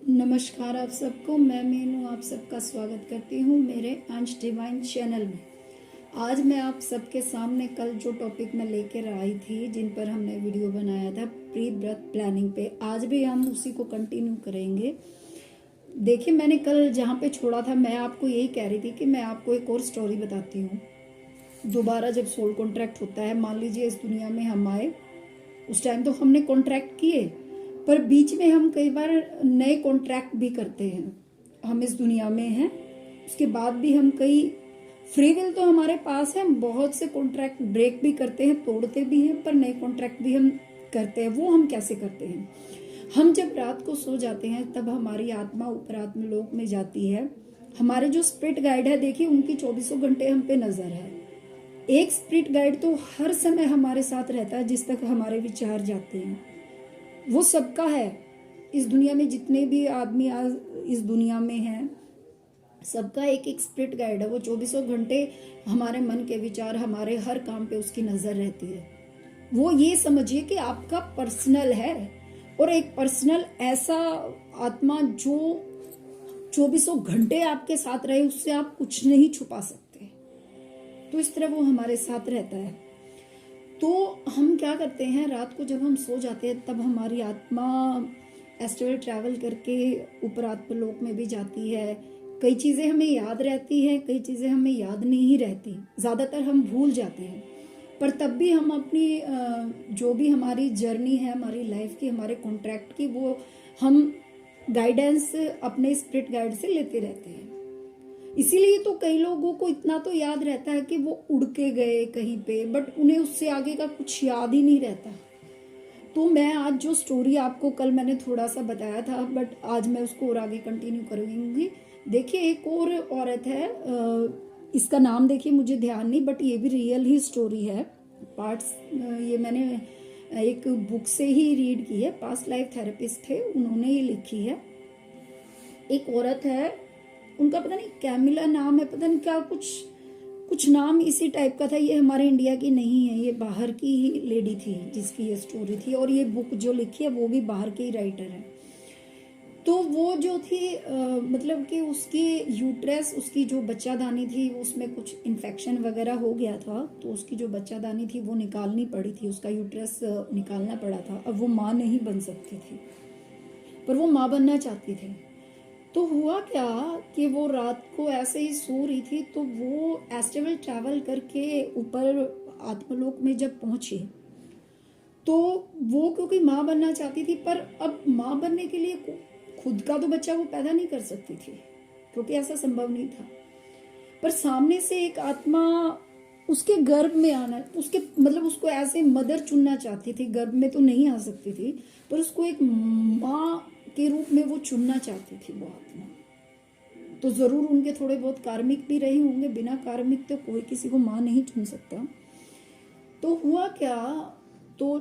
नमस्कार आप सबको। मैं मीनू आप सबका स्वागत करती हूँ मेरे अंश डिवाइन चैनल में। आज मैं आप सबके सामने कल जो टॉपिक मैं लेकर आई थी, जिन पर हमने वीडियो बनाया था प्री बर्थ प्लानिंग पे, आज भी हम उसी को कंटिन्यू करेंगे। देखिए, मैंने कल जहाँ पे छोड़ा था मैं आपको यही कह रही थी कि मैं आपको एक और स्टोरी बताती हूँ। दोबारा जब सोल कॉन्ट्रैक्ट होता है, मान लीजिए इस दुनिया में हम आए, उस टाइम तो हमने कॉन्ट्रैक्ट किए, पर बीच में हम कई बार नए कॉन्ट्रैक्ट भी करते हैं। हम इस दुनिया में हैं, उसके बाद भी हम कई फ्री विल तो हमारे पास है, हम बहुत से कॉन्ट्रैक्ट ब्रेक भी करते हैं, तोड़ते भी हैं, पर नए कॉन्ट्रैक्ट भी हम करते हैं। वो हम कैसे करते हैं? हम जब रात को सो जाते हैं तब हमारी आत्मा ऊपर आत्मलोक में जाती है। हमारे जो स्पिरिट गाइड है, देखिए उनकी 24 घंटे हम पे नजर है। एक स्पिरिट गाइड तो हर समय हमारे साथ रहता है, जिस तक हमारे विचार जाते हैं। वो सबका है। इस दुनिया में जितने भी आदमी आज इस दुनिया में हैं, सबका एक एक स्पिरिट गाइड है। वो 24 घंटे हमारे मन के विचार, हमारे हर काम पे उसकी नजर रहती है। वो ये समझिए कि आपका पर्सनल है, और एक पर्सनल ऐसा आत्मा जो 24 घंटे आपके साथ रहे, उससे आप कुछ नहीं छुपा सकते। तो इस तरह वो हमारे साथ रहता है। तो हम क्या करते हैं, रात को जब हम सो जाते हैं तब हमारी आत्मा एस्ट्रल ट्रैवल करके ऊपर आत्मलोक में भी जाती है। कई चीज़ें हमें याद रहती हैं, कई चीज़ें हमें याद नहीं रहती, ज़्यादातर हम भूल जाते हैं। पर तब भी हम अपनी जो भी हमारी जर्नी है, हमारी लाइफ की, हमारे कॉन्ट्रैक्ट की, वो हम गाइडेंस अपने स्पिरिट गाइड से लेते रहते हैं। इसीलिए तो कई लोगों को इतना तो याद रहता है कि वो उड़ के गए कहीं पे, बट उन्हें उससे आगे का कुछ याद ही नहीं रहता। तो मैं आज जो स्टोरी आपको कल मैंने थोड़ा सा बताया था, बट आज मैं उसको और आगे कंटिन्यू करूंगी। देखिए, एक और औरत है, इसका नाम देखिए मुझे ध्यान नहीं, बट ये भी रियल ही स्टोरी है। पार्ट्स ये मैंने एक बुक से ही रीड की है। पास्ट लाइफ थेरेपिस्ट थे, उन्होंने ये लिखी है। एक औरत है, उनका पता नहीं कैमिला नाम है, पता नहीं क्या कुछ नाम इसी टाइप का था। ये हमारे इंडिया की नहीं है, ये बाहर की ही लेडी थी जिसकी ये स्टोरी थी, और ये बुक जो लिखी है वो भी बाहर के ही राइटर है। तो वो जो थी मतलब कि उसकी यूट्रस, उसकी जो बच्चादानी थी, उसमें कुछ इन्फेक्शन वगैरह हो गया था, तो उसकी जो बच्चादानी थी वो निकालनी पड़ी थी, उसका यूट्रस निकालना पड़ा था। अब वो माँ नहीं बन सकती थी, पर वो माँ बनना चाहती थी। तो हुआ क्या कि वो रात को ऐसे ही सो रही थी, तो वो एस्ट्रल ट्रैवल करके ऊपर आत्मलोक में जब पहुंची, तो वो क्योंकि माँ बनना चाहती थी, पर अब माँ बनने के लिए खुद का तो बच्चा वो पैदा नहीं कर सकती थी, क्योंकि ऐसा संभव नहीं था। पर सामने से एक आत्मा उसके गर्भ में आना, उसके मतलब उसको ऐसे मदर चुनना चाहती थी। गर्भ में तो नहीं आ सकती थी, पर उसको एक माँ के रूप में वो चुनना चाहती थी वो आत्मा। तो जरूर उनके थोड़े बहुत कार्मिक भी रहे होंगे, बिना कार्मिक तो कोई किसी को माँ नहीं चुन सकता। तो हुआ क्या, तो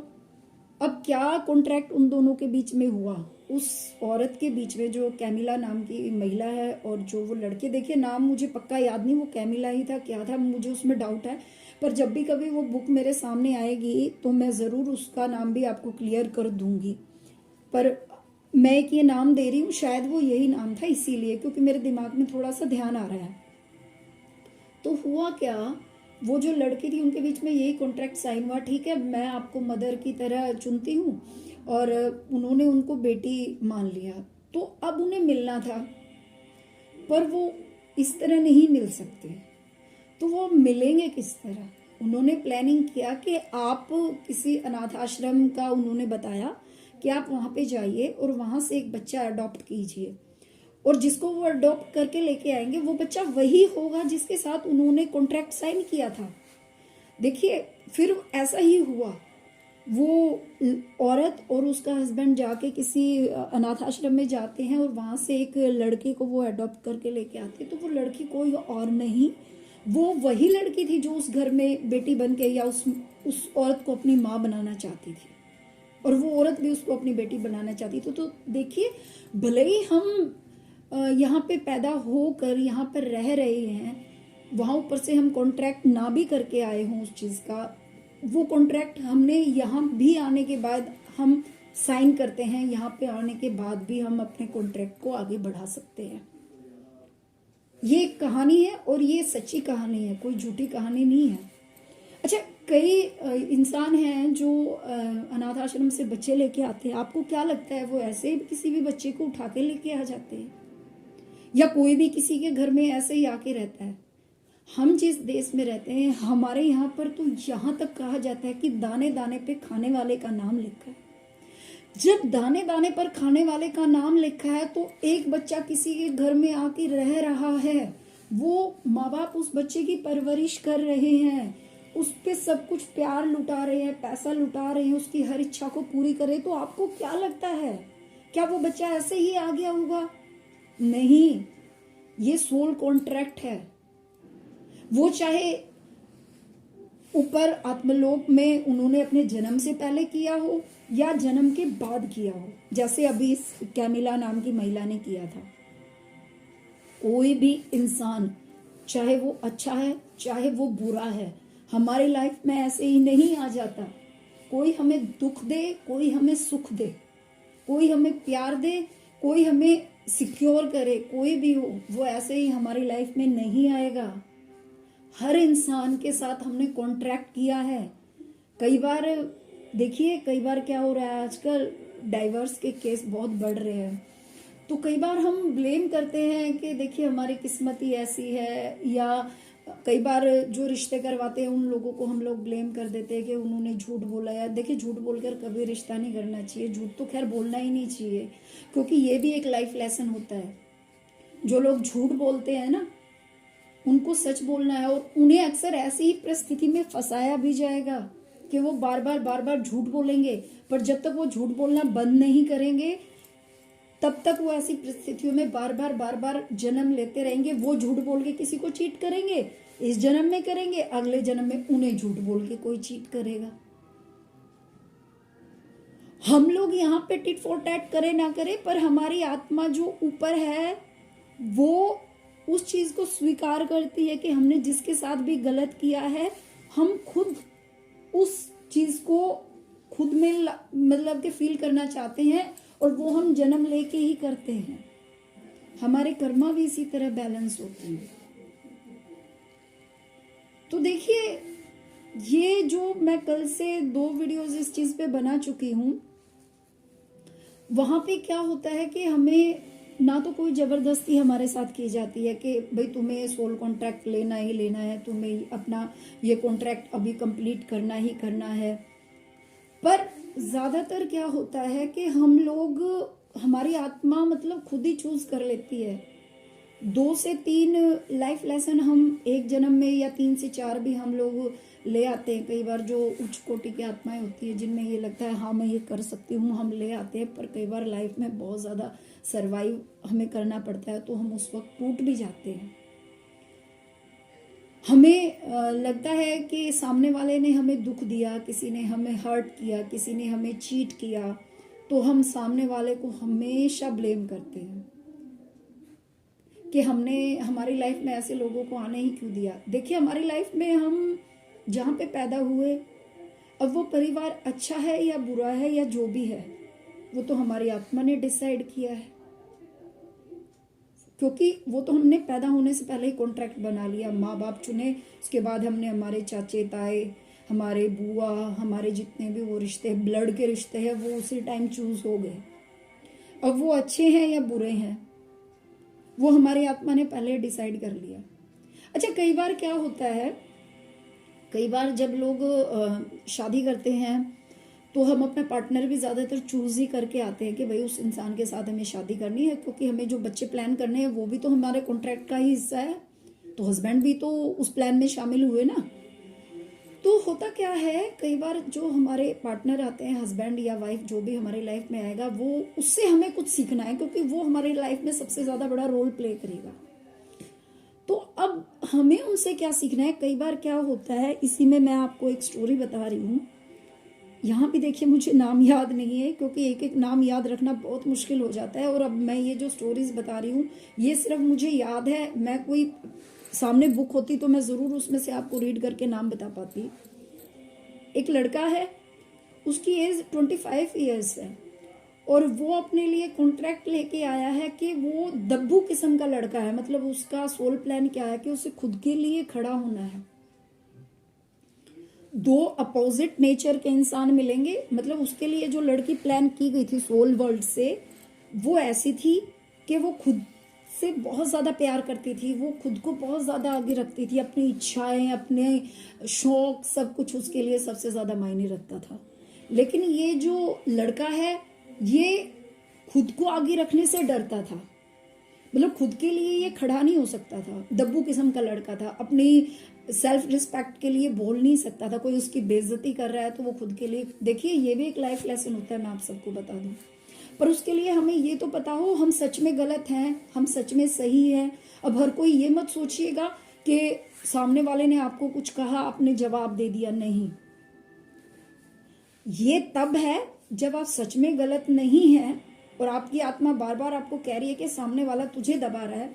अब क्या कॉन्ट्रैक्ट उन दोनों के बीच में हुआ, उस औरत के बीच में, जो कैमिला नाम की महिला है, और जो वो लड़के, देखिए नाम मुझे पक्का याद नहीं, वो कैमिला ही था क्या था, मुझे उसमें डाउट है। पर जब भी कभी वो बुक मेरे सामने आएगी तो मैं ज़रूर उसका नाम भी आपको क्लियर कर दूंगी। पर मैं एक ये नाम दे रही हूँ, शायद वो यही नाम था, इसीलिए, क्योंकि मेरे दिमाग में थोड़ा सा ध्यान आ रहा है। तो हुआ क्या, वो जो लड़की थी उनके बीच में यही कॉन्ट्रैक्ट साइन हुआ, ठीक है मैं आपको मदर की तरह चुनती हूँ, और उन्होंने उनको बेटी मान लिया। तो अब उन्हें मिलना था, पर वो इस तरह नहीं मिल सकते। तो वो मिलेंगे किस तरह? उन्होंने प्लानिंग किया कि आप किसी अनाथ आश्रम का, उन्होंने बताया कि आप वहां पे जाइए और वहां से एक बच्चा अडॉप्ट कीजिए, और जिसको वो अडॉप्ट करके लेके आएंगे वो बच्चा वही होगा जिसके साथ उन्होंने कॉन्ट्रैक्ट साइन किया था। देखिए, फिर ऐसा ही हुआ। वो औरत और उसका हस्बैंड जाके किसी अनाथ आश्रम में जाते हैं, और वहां से एक लड़के को वो अडॉप्ट करके लेके आते हैं। तो वो लड़की कोई और नहीं, वो वही लड़की थी जो उस घर में बेटी बन के, या उस औरत को अपनी माँ बनाना चाहती थी, और वो औरत भी उसको अपनी बेटी बनाना चाहती थी। तो देखिए, भले ही हम यहाँ पे पैदा होकर यहाँ पर रह रहे हैं, वहाँ ऊपर से हम कॉन्ट्रैक्ट ना भी करके आए हों उस चीज़ का, वो कॉन्ट्रैक्ट हमने यहाँ भी आने के बाद हम साइन करते हैं, यहाँ पे आने के बाद भी हम अपने कॉन्ट्रैक्ट को आगे बढ़ा सकते हैं। ये एक कहानी है और ये सच्ची कहानी है, कोई झूठी कहानी नहीं है। अच्छा, कई इंसान हैं जो अनाथ आश्रम से बच्चे लेके आते हैं। आपको क्या लगता है वो ऐसे ही किसी भी बच्चे को उठा के लेके आ जाते हैं, या कोई भी किसी के घर में ऐसे ही आके रहता है? हम जिस देश में रहते हैं, हमारे यहाँ पर तो यहाँ तक कहा जाता है कि दाने दाने पे खाने वाले का नाम लिखा है। जब दाने दाने पर खाने वाले का नाम लिखा है तो एक बच्चा किसी के घर में आके रह रहा है, वो माँ बाप उस बच्चे की परवरिश कर रहे हैं, उस पे सब कुछ प्यार लुटा रहे हैं, पैसा लुटा रहे हैं, उसकी हर इच्छा को पूरी करे, तो आपको क्या लगता है, क्या वो बच्चा ऐसे ही आ गया होगा? नहीं, ये सोल कॉन्ट्रैक्ट है। वो चाहे ऊपर आत्मलोक में उन्होंने अपने जन्म से पहले किया हो या जन्म के बाद किया हो, जैसे अभी इस कैमिला नाम की महिला ने किया था। कोई भी इंसान, चाहे वो अच्छा है चाहे वो बुरा है, हमारी लाइफ में ऐसे ही नहीं आ जाता। कोई हमें दुख दे, कोई हमें सुख दे, कोई हमें प्यार दे, कोई हमें सिक्योर करे, कोई भी हो, वो ऐसे ही हमारी लाइफ में नहीं आएगा। हर इंसान के साथ हमने कॉन्ट्रैक्ट किया है। कई बार देखिए, कई बार क्या हो रहा है, आजकल डाइवर्स के केस बहुत बढ़ रहे हैं, तो कई बार हम ब्लेम करते हैं कि देखिए हमारी किस्मत ही ऐसी है, या कई बार जो रिश्ते करवाते हैं उन लोगों को हम लोग ब्लेम कर देते हैं कि उन्होंने झूठ बोला। या देखिए, झूठ बोलकर कभी रिश्ता नहीं करना चाहिए, झूठ तो खैर बोलना ही नहीं चाहिए, क्योंकि ये भी एक लाइफ लेसन होता है। जो लोग झूठ बोलते हैं ना, उनको सच बोलना है, और उन्हें अक्सर ऐसी ही परिस्थिति में फंसाया भी जाएगा कि वो बार बार झूठ बोलेंगे, पर जब तक वो झूठ बोलना बंद नहीं करेंगे तब तक वो ऐसी परिस्थितियों में बार बार जन्म लेते रहेंगे। वो झूठ बोल के किसी को चीट करेंगे, इस जन्म में करेंगे, अगले जन्म में उन्हें झूठ बोल के कोई चीट करेगा। हम लोग यहाँ पे टिट फॉर टैट करे ना करे, पर हमारी आत्मा जो ऊपर है वो उस चीज को स्वीकार करती है कि हमने जिसके साथ भी गलत किया है, हम खुद उस चीज को खुद में मतलब कि फील करना चाहते हैं, और वो हम जन्म लेके ही करते हैं। हमारे कर्मा भी इसी तरह बैलेंस होते हैं। तो देखिए, ये जो मैं कल से 2 वीडियोस इस चीज पे बना चुकी हूं, वहां पे क्या होता है कि हमें ना तो कोई जबरदस्ती हमारे साथ की जाती है कि भाई तुम्हें सोल कॉन्ट्रैक्ट लेना ही लेना है, तुम्हें अपना ये कॉन्ट्रैक्ट अभी कंप्लीट करना ही करना है। पर ज्यादातर क्या होता है कि हम लोग, हमारी आत्मा मतलब खुद ही चूज कर लेती है। 2 से 3 लाइफ लेसन हम एक जन्म में, या 3 से 4 भी हम लोग ले आते हैं। कई बार जो उच्च कोटि की आत्माएं होती है जिनमें ये लगता है हाँ मैं ये कर सकती हूँ, हम ले आते हैं, पर कई बार लाइफ में बहुत ज्यादा सरवाइव हमें करना पड़ता है, तो हम उस वक्त टूट भी जाते हैं। हमें लगता है कि सामने वाले ने हमें दुख दिया, किसी ने हमें हर्ट किया, किसी ने हमें चीट किया, तो हम सामने वाले को हमेशा ब्लेम करते हैं कि हमने हमारी लाइफ में ऐसे लोगों को आने ही क्यों दिया। देखिए, हमारी लाइफ में हम जहाँ पे पैदा हुए, अब वो परिवार अच्छा है या बुरा है या जो भी है, वो तो हमारी आत्मा ने डिसाइड किया है, क्योंकि वो तो हमने पैदा होने से पहले ही कॉन्ट्रैक्ट बना लिया। माँ बाप चुने, उसके बाद हमने हमारे चाचे ताए, हमारे बुआ, हमारे जितने भी वो रिश्ते, ब्लड के रिश्ते हैं, वो उसी टाइम चूज हो गए। अब वो अच्छे हैं या बुरे हैं, वो हमारी आत्मा ने पहले डिसाइड कर लिया। अच्छा, कई बार क्या होता है, कई बार जब लोग शादी करते हैं तो हम अपना पार्टनर भी ज़्यादातर चूज ही करके आते हैं कि भाई उस इंसान के साथ हमें शादी करनी है, क्योंकि हमें जो बच्चे प्लान करने हैं वो भी तो हमारे कॉन्ट्रैक्ट का ही हिस्सा है, तो हस्बैंड भी तो उस प्लान में शामिल हुए ना। तो होता क्या है, कई बार जो हमारे पार्टनर आते हैं, हस्बैंड या वाइफ जो भी हमारी लाइफ में आएगा, वो उससे हमें कुछ सीखना है, क्योंकि वो हमारी लाइफ में सबसे ज़्यादा बड़ा रोल प्ले करेगा। तो अब हमें उनसे क्या सीखना है। कई बार क्या होता है, इसी में मैं आपको एक स्टोरी बता रही हूँ। यहाँ भी देखिए, मुझे नाम याद नहीं है, क्योंकि एक एक नाम याद रखना बहुत मुश्किल हो जाता है। और अब मैं ये जो स्टोरीज बता रही हूँ, ये सिर्फ मुझे याद है, मैं कोई सामने बुक होती तो मैं ज़रूर उसमें से आपको रीड करके नाम बता पाती। एक लड़का है, उसकी एज 25 ईयर्स है, और वो अपने लिए कॉन्ट्रैक्ट लेके आया है कि वो दब्बू किस्म का लड़का है। मतलब उसका सोल प्लान क्या है कि उसे खुद के लिए खड़ा होना है। दो अपोजिट नेचर के इंसान मिलेंगे, मतलब उसके लिए जो लड़की प्लान की गई थी सोल वर्ल्ड से, वो ऐसी थी कि वो खुद से बहुत ज़्यादा प्यार करती थी, वो खुद को बहुत ज़्यादा आगे रखती थी, अपनी इच्छाएं, अपने शौक, सब कुछ उसके लिए सबसे ज़्यादा मायने रखता था। लेकिन ये जो लड़का है, ये खुद को आगे रखने से डरता था। मतलब खुद के लिए ये खड़ा नहीं हो सकता था, दब्बू किस्म का लड़का था, अपनी सेल्फ रिस्पेक्ट के लिए बोल नहीं सकता था। कोई उसकी बेइज्जती कर रहा है तो वो खुद के लिए, देखिए ये भी एक लाइफ लेसन होता है, मैं आप सबको बता दूं। पर उसके लिए हमें ये तो पता हो हम सच में गलत हैं, हम सच में सही हैं। अब हर कोई ये मत सोचिएगा कि सामने वाले ने आपको कुछ कहा, आपने जवाब दे दिया, नहीं। ये तब है जब आप सच में गलत नहीं हैं और आपकी आत्मा बार बार आपको कह रही है कि सामने वाला तुझे दबा रहा है,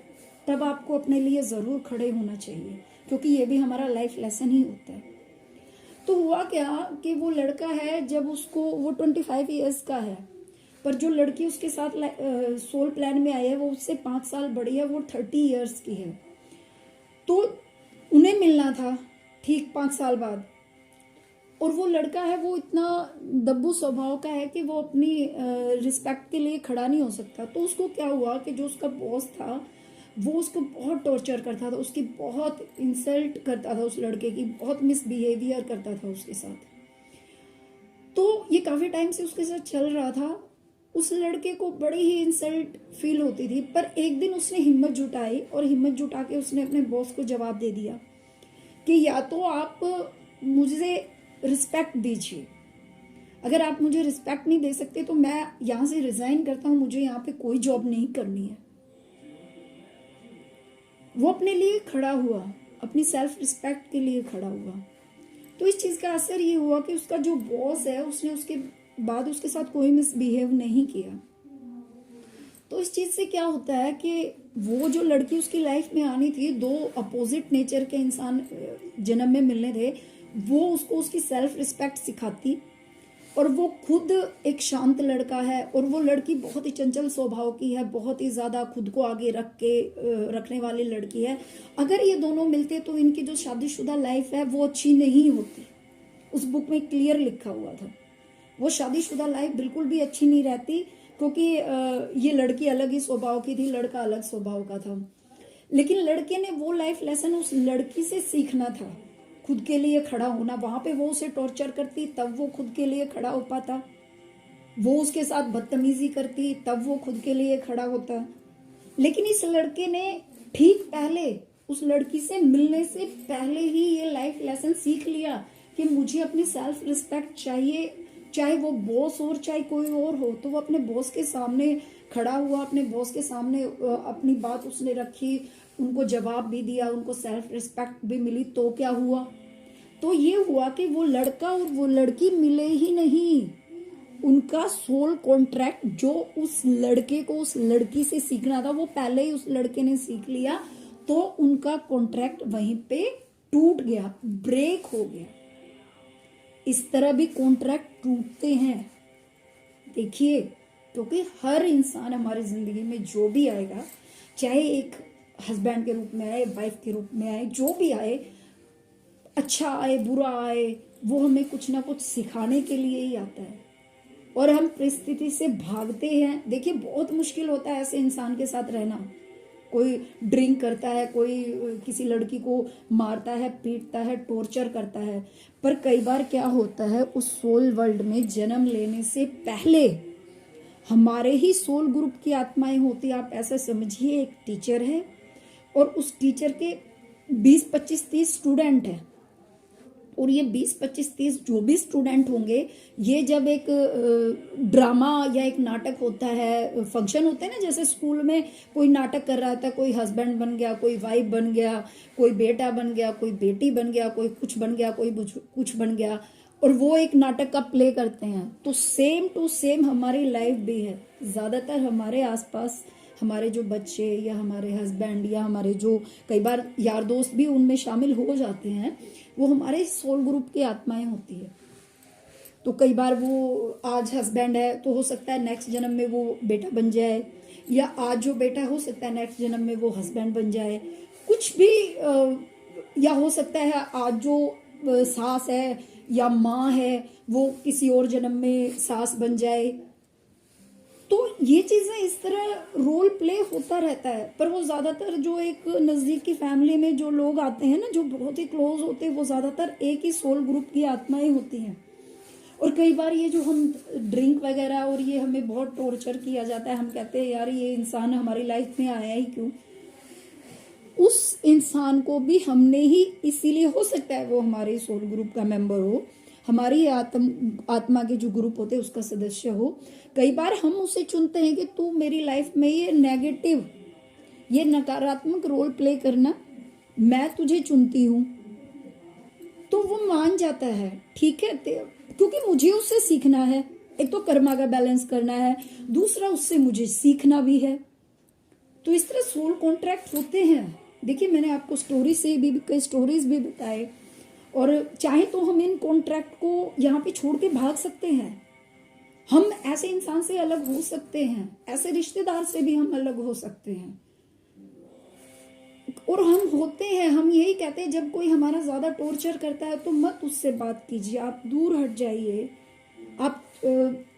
तब आपको अपने लिए जरूर खड़े होना चाहिए, क्योंकि ये भी हमारा लाइफ लेसन ही होता है। तो हुआ क्या कि वो लड़का है, जब उसको, वो 25 ईयर्स का है, पर जो लड़की उसके साथ सोल प्लान में आई है वो उससे 5 साल बड़ी है, वो 30 ईयर्स की है। तो उन्हें मिलना था ठीक 5 साल बाद। और वो लड़का है, वो इतना दब्बू स्वभाव का है कि वो अपनी रिस्पेक्ट के लिए खड़ा नहीं हो सकता। तो उसको क्या हुआ कि जो उसका बॉस था वो उसको बहुत टॉर्चर करता था, उसकी बहुत इंसल्ट करता था, उस लड़के की बहुत मिसबिहेवियर करता था उसके साथ। तो ये काफ़ी टाइम से उसके साथ चल रहा था। उस लड़के को बड़ी ही इंसल्ट फील होती थी, पर एक दिन उसने हिम्मत जुटाई और हिम्मत जुटा के उसने अपने बॉस को जवाब दे दिया कि या तो आप मुझे रिस्पेक्ट दीजिए, अगर आप मुझे रिस्पेक्ट नहीं दे सकते तो मैं यहाँ से रिजाइन करता हूँ, मुझे यहाँ पे कोई जॉब नहीं करनी है। वो अपने लिए खड़ा हुआ, अपनी सेल्फ रिस्पेक्ट के लिए खड़ा हुआ। तो इस चीज़ का असर ये हुआ कि उसका जो बॉस है उसने उसके बाद उसके साथ कोई मिसबिहेव नहीं किया। तो इस चीज़ से क्या होता है कि वो जो लड़की उसकी लाइफ में आनी थी, दो अपोजिट नेचर के इंसान जन्म में मिलने थे, वो उसको उसकी सेल्फ रिस्पेक्ट सिखाती। और वो खुद एक शांत लड़का है और वो लड़की बहुत ही चंचल स्वभाव की है, बहुत ही ज़्यादा खुद को आगे रखने वाली लड़की है। अगर ये दोनों मिलते तो इनकी जो शादीशुदा लाइफ है वो अच्छी नहीं होती। उस बुक में क्लियर लिखा हुआ था, वो शादीशुदा लाइफ बिल्कुल भी अच्छी नहीं रहती, क्योंकि ये लड़की अलग ही स्वभाव की थी, लड़का अलग स्वभाव का था। लेकिन लड़के ने वो लाइफ लेसन उस लड़की से सीखना था, खुद के लिए खड़ा होना। वहां पे वो उसे टॉर्चर करती तब वो खुद के लिए खड़ा हो पाता, वो उसके साथ बदतमीजी करती तब वो खुद के लिए खड़ा होता। लेकिन इस लड़के ने ठीक पहले, उस लड़की से मिलने से पहले ही ये लाइफ लेसन सीख लिया कि मुझे अपनी सेल्फ रिस्पेक्ट चाहिए, चाहे वो बॉस और चाहे कोई और हो। तो वो अपने बॉस के सामने खड़ा हुआ, अपने बॉस के सामने अपनी बात उसने रखी, उनको जवाब भी दिया, उनको सेल्फ रिस्पेक्ट भी मिली। तो क्या हुआ, तो ये हुआ कि वो लड़का और वो लड़की मिले ही नहीं, उनका सोल कॉन्ट्रैक्ट जो उस लड़के को उस लड़की से सीखना था वो पहले ही उस लड़के ने सीख लिया। तो उनका कॉन्ट्रैक्ट वहीं पे टूट गया, ब्रेक हो गया। इस तरह भी कॉन्ट्रैक्ट टूटते हैं, देखिए, क्योंकि हर इंसान हमारी जिंदगी में जो भी आएगा, चाहे एक हस्बैंड के रूप में आए, वाइफ के रूप में आए, जो भी आए, अच्छा आए बुरा आए, वो हमें कुछ ना कुछ सिखाने के लिए ही आता है। और हम परिस्थिति से भागते हैं। देखिए बहुत मुश्किल होता है ऐसे इंसान के साथ रहना। कोई ड्रिंक करता है, कोई किसी लड़की को मारता है, पीटता है, टॉर्चर करता है। पर कई बार क्या होता है, उस सोल वर्ल्ड में जन्म लेने से पहले हमारे ही सोल ग्रुप की आत्माएं होती है। आप ऐसा समझिए, एक टीचर है और उस टीचर के 20, 25, 30 स्टूडेंट हैं। और ये 20, 25, 30 जो भी स्टूडेंट होंगे, ये जब एक ड्रामा या एक नाटक होता है, फंक्शन होते हैं ना, जैसे स्कूल में कोई नाटक कर रहा था, कोई हस्बैंड बन गया, कोई वाइफ बन गया, कोई बेटा बन गया, कोई बेटी बन गया, कोई कुछ बन गया, कोई कुछ बन गया, और वो एक नाटक का प्ले करते हैं। तो सेम टू सेम हमारी लाइफ भी है। ज़्यादातर हमारे आसपास हमारे जो बच्चे या हमारे हस्बैंड या हमारे जो कई बार यार दोस्त भी उनमें शामिल हो जाते हैं, वो हमारे सोल ग्रुप की आत्माएं होती है। तो कई बार वो आज हस्बैंड है तो हो सकता है नेक्स्ट जन्म में वो बेटा बन जाए, या आज जो बेटा हो सकता है नेक्स्ट जन्म में वो हस्बैंड बन जाए, कुछ भी। या हो सकता है आज जो सास है या माँ है वो किसी और जन्म में सास बन जाए। तो ये चीजें इस तरह रोल प्ले होता रहता है। पर वो ज्यादातर जो एक नजदीक की फैमिली में जो लोग आते हैं ना, जो बहुत ही क्लोज होते हैं, वो ज्यादातर एक ही सोल ग्रुप की आत्माएं होती हैं। और कई बार ये जो हम ड्रिंक वगैरह और ये हमें बहुत टॉर्चर किया जाता है, हम कहते हैं यार ये इंसान हमारी लाइफ में आया ही क्यों। उस इंसान को भी हमने ही, इसीलिए हो सकता है वो हमारे सोल ग्रुप का मेंबर हो, हमारी आत्मा के जो ग्रुप होते हैं उसका सदस्य हो। कई बार हम उसे चुनते हैं कि तू मेरी लाइफ में ये नेगेटिव, ये नकारात्मक रोल प्ले करना, मैं तुझे चुनती हूं। तो वो मान जाता है, ठीक है, क्योंकि मुझे उससे सीखना है। एक तो कर्मा का बैलेंस करना है, दूसरा उससे मुझे सीखना भी है। तो इस तरह सोल कॉन्ट्रैक्ट होते हैं। देखिए मैंने आपको स्टोरी से भी कई स्टोरीज भी बताए, और चाहे तो हम इन कॉन्ट्रैक्ट को यहाँ पे छोड़ के भाग सकते हैं। हम ऐसे इंसान से अलग हो सकते हैं, ऐसे रिश्तेदार से भी हम अलग हो सकते हैं। और हम होते हैं, हम यही कहते हैं जब कोई हमारा ज्यादा टॉर्चर करता है तो मत उससे बात कीजिए, आप दूर हट जाइए, आप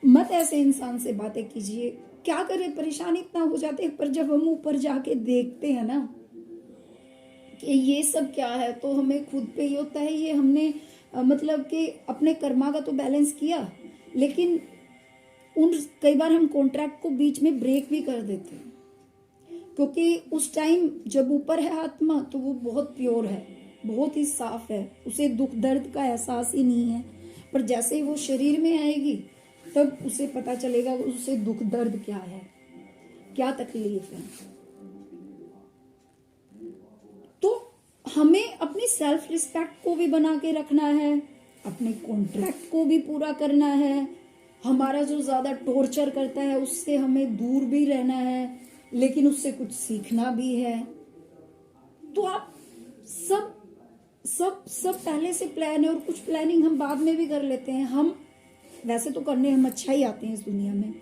मत ऐसे इंसान से बातें कीजिए। क्या करें, परेशानी इतना हो जाते हैं। पर जब हम ऊपर जाके देखते हैं ना कि ये सब क्या है, तो हमें खुद पे ये होता है, ये हमने मतलब कि अपने कर्मा का तो बैलेंस किया, लेकिन कई बार हम कॉन्ट्रैक्ट को बीच में ब्रेक भी कर देते हैं। क्योंकि उस टाइम जब ऊपर है आत्मा तो वो बहुत प्योर है, बहुत ही साफ है, उसे दुख दर्द का एहसास ही नहीं है। पर जैसे ही वो शरीर में आएगी तब उसे पता चलेगा उसे दुख दर्द क्या है, क्या तकलीफ है। तो हमें अपनी सेल्फ रिस्पेक्ट को भी बना के रखना है, अपने कॉन्ट्रैक्ट को भी पूरा करना है। हमारा जो ज्यादा टॉर्चर करता है उससे हमें दूर भी रहना है, लेकिन उससे कुछ सीखना भी है। तो आप सब सब सब पहले से प्लान है, और कुछ प्लानिंग हम बाद में भी कर लेते हैं। हम वैसे तो करने हम अच्छा ही आते हैं इस दुनिया में,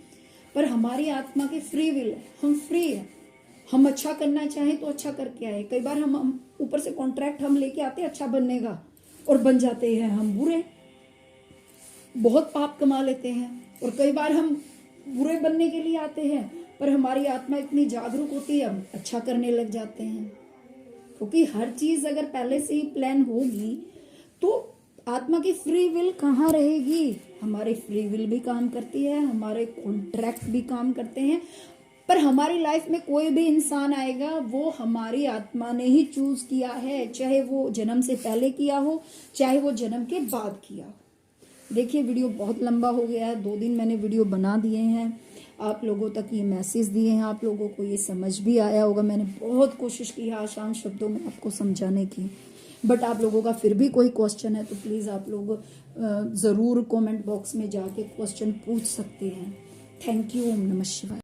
पर हमारी आत्मा की फ्री विल है, हम फ्री है। हम अच्छा करना चाहें तो अच्छा करके आए। कई बार हम ऊपर से कॉन्ट्रैक्ट हम लेके आते हैं अच्छा बनने का, और बन जाते हैं हम बुरे, बहुत पाप कमा लेते हैं। और कई बार हम बुरे बनने के लिए आते हैं, पर हमारी आत्मा इतनी जागरूक होती है हम अच्छा करने लग जाते हैं। क्योंकि हर चीज अगर पहले से ही प्लान होगी तो आत्मा की फ्री विल कहाँ रहेगी। हमारी फ्री विल भी काम करती है, हमारे कॉन्ट्रैक्ट भी काम करते हैं। पर हमारी लाइफ में कोई भी इंसान आएगा वो हमारी आत्मा ने ही चूज किया है, चाहे वो जन्म से पहले किया हो, चाहे वो जन्म के बाद किया हो। देखिए वीडियो बहुत लंबा हो गया है, 2 दिन मैंने वीडियो बना दिए हैं, आप लोगों तक ये मैसेज दिए हैं, आप लोगों को ये समझ भी आया होगा। मैंने बहुत कोशिश की है आसान शब्दों में आपको समझाने की, बट आप लोगों का फिर भी कोई क्वेश्चन है तो प्लीज़ आप लोग ज़रूर कमेंट बॉक्स में जाके क्वेश्चन पूछ सकते हैं। Thank you. ओम नमः शिवाय।